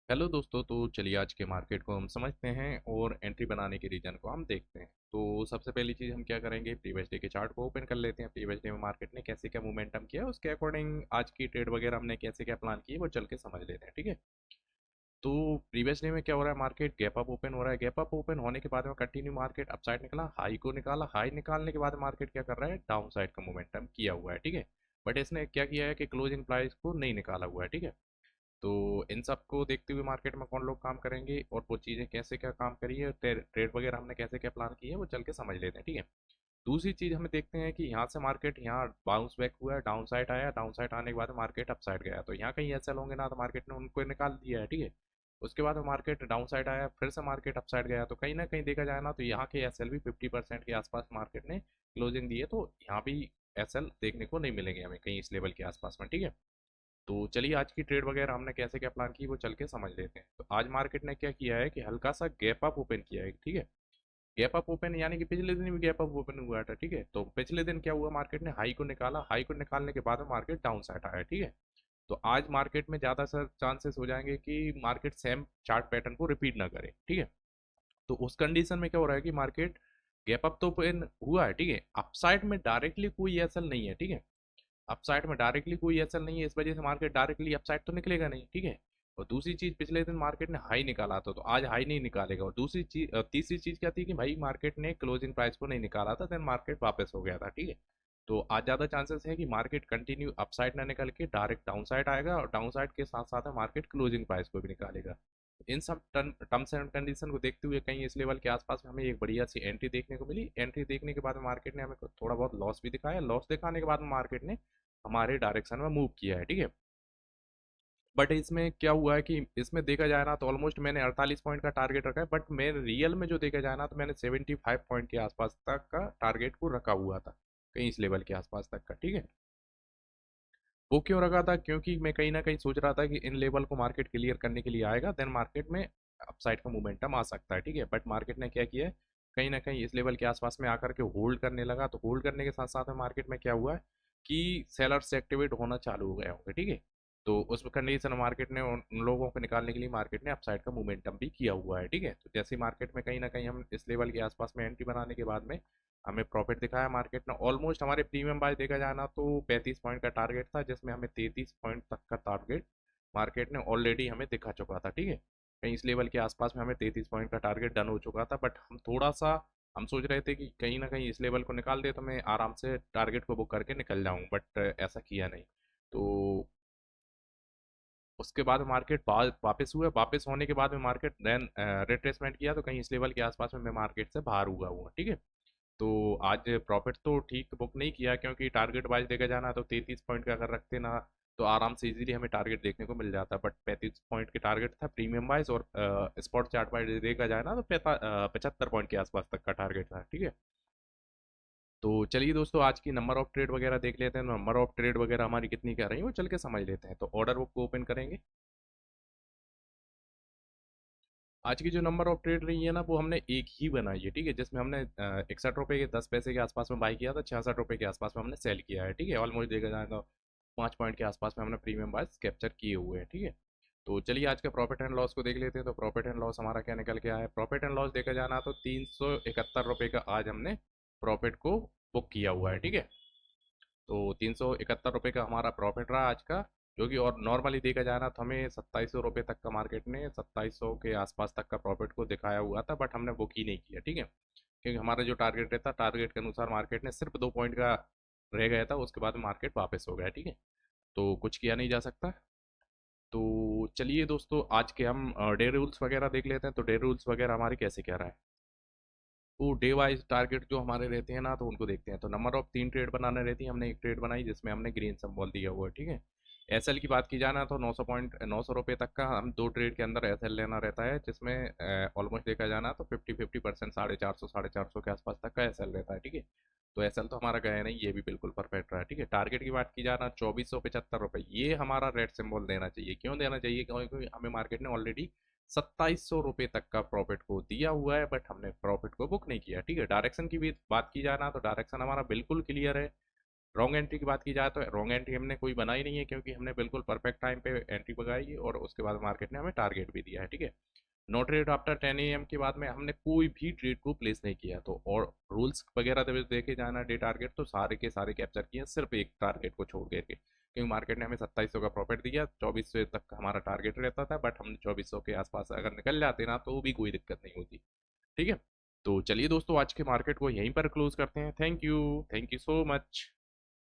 Hello दोस्तों। तो चलिए आज के मार्केट को हम समझते हैं और एंट्री बनाने के रीजन को हम देखते हैं। तो सबसे पहली चीज़ हम क्या करेंगे, प्रीवियस डे के चार्ट को ओपन कर लेते हैं। प्रीवियस डे में मार्केट ने कैसे क्या मोमेंटम किया, उसके अकॉर्डिंग आज की ट्रेड वगैरह हमने कैसे क्या प्लान किए वो चल के समझ लेते हैं। ठीक है। तो प्रीवियस डे में क्या हो रहा है, मार्केट गैप अप ओपन हो रहा है। गैप अप ओपन होने के बाद में कंटिन्यू मार्केट अपसाइड निकला, हाई को निकाला। हाई निकालने के बाद मार्केट क्या कर रहा है, डाउन साइड का मोमेंटम किया हुआ है। ठीक है। बट इसने क्या किया है कि क्लोजिंग प्राइस को नहीं निकाला हुआ है। ठीक है। तो इन सब को देखते हुए मार्केट में कौन लोग काम करेंगे और वो चीज़ें कैसे क्या काम करी है, ट्रेड वगैरह हमने कैसे क्या प्लान की है वो चल के समझ लेते हैं। ठीक है। दूसरी चीज़ हमें देखते हैं कि यहाँ से मार्केट यहाँ बाउंस बैक हुआ है, डाउन साइड आया, डाउन साइड आने के बाद मार्केट अप साइड गया। तो यहाँ कहीं ऐसे होंगे ना, तो मार्केट ने उनको निकाल दिया है। ठीक है। उसके बाद मार्केट डाउन साइड आया, फिर से मार्केट अप साइड गया। तो कहीं ना कहीं देखा जाए ना, तो यहाँ के एस एल भी 50% के आसपास मार्केट ने क्लोजिंग दी है। तो यहाँ भी एस एल देखने को नहीं मिलेंगे हमें कहीं इस लेवल के आसपास में। ठीक है। तो चलिए आज की ट्रेड वगैरह हमने कैसे क्या प्लान की वो चल के समझ लेते हैं। तो आज मार्केट ने क्या किया है कि हल्का सा गैप अप ओपन किया है। ठीक है। गैप अप ओपन यानी कि पिछले दिन भी गैप अप ओपन हुआ था। ठीक है। तो पिछले दिन क्या हुआ, मार्केट ने हाई को निकाला, हाई को निकालने के बाद में मार्केट डाउन साइड आया। ठीक है। तो आज मार्केट में ज़्यादा सर चांसेस हो जाएंगे कि मार्केट सेम चार्ट पैटर्न को रिपीट ना करे। ठीक है। तो उस कंडीशन में क्या हो रहा है कि मार्केट गैप अप तो ओपन हुआ है। ठीक है। अपसाइड में डायरेक्टली कोई एसल नहीं है। ठीक है। अपसाइड में डायरेक्टली कोई एसल नहीं है, इस वजह से मार्केट डायरेक्टली अपसाइड तो निकलेगा नहीं। ठीक है। और दूसरी चीज, पिछले दिन मार्केट ने हाई निकाला था, तो आज हाई नहीं निकालेगा। और दूसरी चीज, तीसरी चीज क्या थी कि भाई मार्केट ने क्लोजिंग प्राइस को नहीं निकाला था, देन मार्केट वापस हो गया था। ठीक है। तो आज ज्यादा चांसेस है कि मार्केट कंटिन्यू अपसाइड ना निकल के डायरेक्ट डाउन साइड आएगा, और डाउन साइड के साथ साथ मार्केट क्लोजिंग प्राइस को भी निकालेगा। इन सब टर्म्स एंड कंडीशन को देखते हुए कहीं इस लेवल के आसपास में हमें एक बढ़िया सी एंट्री देखने को मिली। एंट्री देखने के बाद मार्केट ने हमें थोड़ा बहुत लॉस भी दिखाया। लॉस दिखाने के बाद मार्केट ने हमारे डायरेक्शन में मूव किया है। ठीक है। बट इसमें क्या हुआ है कि इसमें देखा जाए ना, तो ऑलमोस्ट मैंने 48 पॉइंट का टारगेट रखा है, बट मेरे रियल में जो देखा जाए ना, तो मैंने 75 पॉइंट के आसपास तक का टारगेट को रखा हुआ था, कहीं इस लेवल के आसपास तक का। ठीक है। वो क्यों रखा था, क्योंकि मैं कहीं ना कहीं सोच रहा था कि इन लेवल को मार्केट क्लियर करने के लिए आएगा, देन मार्केट में अपसाइड का मोमेंटम आ सकता है। ठीक है। बट मार्केट ने क्या किया है, कहीं ना कहीं इस लेवल के आसपास में आकर के होल्ड करने लगा। तो होल्ड करने के साथ साथ में मार्केट में क्या हुआ है कि सेलर्स एक्टिवेट होना चालू हो गए होंगे। ठीक है। तो उस कंडीशन मार्केट ने उन लोगों को निकालने के लिए मार्केट ने अपसाइड का मोमेंटम भी किया हुआ है। ठीक है। तो जैसे मार्केट में कहीं ना कहीं हम इस लेवल के आसपास में एंट्री बनाने के बाद में हमें प्रॉफिट दिखाया मार्केट ने। ऑलमोस्ट हमारे प्रीमियम बाय देखा जाना तो 35 पॉइंट का टारगेट था, जिसमें हमें 33 पॉइंट तक का टारगेट मार्केट ने ऑलरेडी हमें दिखा चुका था। ठीक है। कहीं इस लेवल के आसपास में हमें 33 पॉइंट का टारगेट डन हो चुका था। बट हम थोड़ा सा हम सोच रहे थे कि कहीं ना कहीं इस लेवल को निकाल दे तो मैं आराम से टारगेट को बुक करके निकल जाऊं, बट ऐसा किया नहीं। तो उसके बाद मार्केट वापस हुआ। वापस होने के बाद में मार्केट देन रिट्रेसमेंट किया, तो कहीं इस लेवल के आसपास में मैं मार्केट से बाहर हुआ। ठीक है। तो आज प्रॉफिट तो ठीक बुक नहीं किया, क्योंकि टारगेट वाइज देखा जाना तो 33 पॉइंट का अगर रखते ना, तो आराम से इजीली हमें टारगेट देखने को मिल जाता। बट 35 पॉइंट के टारगेट था प्रीमियम वाइज, और स्पॉट चार्ट वाइज देखा जाए ना तो 75 पॉइंट के आसपास तक का टारगेट था। ठीक है। तो चलिए दोस्तों, आज की नंबर ऑफ ट्रेड वगैरह देख लेते हैं। नंबर ऑफ ट्रेड वगैरह हमारी कितनी कर रही है वो चल के समझ लेते हैं। तो ऑर्डर बुक को ओपन करेंगे। आज की जो नंबर ऑफ ट्रेड रही है ना, वो हमने एक ही बनाई है। ठीक है। जिसमें हमने 61 रुपये के 10 पैसे के आसपास में बाई किया था, 66 रुपये के आसपास में हमने सेल किया है। ठीक है। ऑलमोस्ट देखा जाए तो 5 पॉइंट के आसपास में हमने प्रीमियम बाइस कैप्चर किए हुए हैं। ठीक है। तो चलिए आज का प्रॉफिट एंड लॉस को देख लेते हैं। तो प्रॉफिट एंड लॉस हमारा क्या निकल के आया है, प्रॉफिट एंड लॉस देखा जाना तो 371 रुपये का आज हमने प्रॉफिट को बुक किया हुआ है। ठीक है। तो 371 रुपये का हमारा प्रॉफिट रहा आज का, जो कि और नॉर्मली देखा जाए ना तो हमें 2700 रुपये तक का मार्केट ने 2700 के आसपास तक का प्रॉफिट को दिखाया हुआ था, बट हमने बुक ही नहीं किया। ठीक है। क्योंकि हमारा जो टारगेट रहता, टारगेट के अनुसार मार्केट ने सिर्फ 2 पॉइंट का रह गया था, उसके बाद मार्केट वापस हो गया। ठीक है। तो कुछ किया नहीं जा सकता। तो चलिए दोस्तों, आज के हम डे रूल्स वगैरह देख लेते हैं। तो डे रूल्स वगैरह हमारे कैसे क्या रहा है। तो डे वाइज टारगेट जो हमारे रहते हैं ना, तो उनको देखते हैं। तो नंबर ऑफ 3 ट्रेड बनाने रहती है, हमने एक ट्रेड बनाई जिसमें हमने ग्रीन सिंबल दिया हुआ है। ठीक है। एसएल की बात की जाना तो 900 रुपये तक का हम 2 ट्रेड के अंदर एसएल लेना रहता है, जिसमें ऑलमोस्ट देखा जाना तो 50-50% 450 के आसपास तक का एसएल रहता है। ठीक है। तो एसएल तो हमारा गया नहीं, ये भी बिल्कुल परफेक्ट रहा है। ठीक है। टारगेट की बात की जाना 2475 रुपये, ये हमारा रेड सिंबल देना चाहिए। क्यों देना चाहिए, क्योंकि हमें मार्केट ने ऑलरेडी 2700 रुपये तक का प्रॉफिट को दिया हुआ है, बट हमने प्रॉफिट को बुक नहीं किया। ठीक है। डायरेक्शन की भी बात की जाना तो डायरेक्शन हमारा बिल्कुल क्लियर है। रॉन्ग एंट्री की बात की जाए तो रॉन्ग एंट्री हमने कोई बनाई नहीं है, क्योंकि हमने बिल्कुल परफेक्ट टाइम पे एंट्री लगाई और उसके बाद मार्केट ने हमें टारगेट भी दिया है, ठीक है। नो ट्रेड आफ्टर 10 AM के बाद में हमने कोई भी ट्रेड को प्लेस नहीं किया, तो और रूल्स वगैरह देखे जाना डे टारगेट तो सारे के सारे कैप्चर किए सिर्फ एक टारगेट को छोड़ करके, क्योंकि मार्केट ने हमें 2700 का प्रॉफिट दिया, 2400 तक हमारा टारगेट रहता था, बट हम 2400 के आसपास अगर निकल जाते ना तो भी कोई दिक्कत नहीं होती, ठीक है। तो चलिए दोस्तों, आज के मार्केट को यहीं पर क्लोज करते हैं। Thank you so much.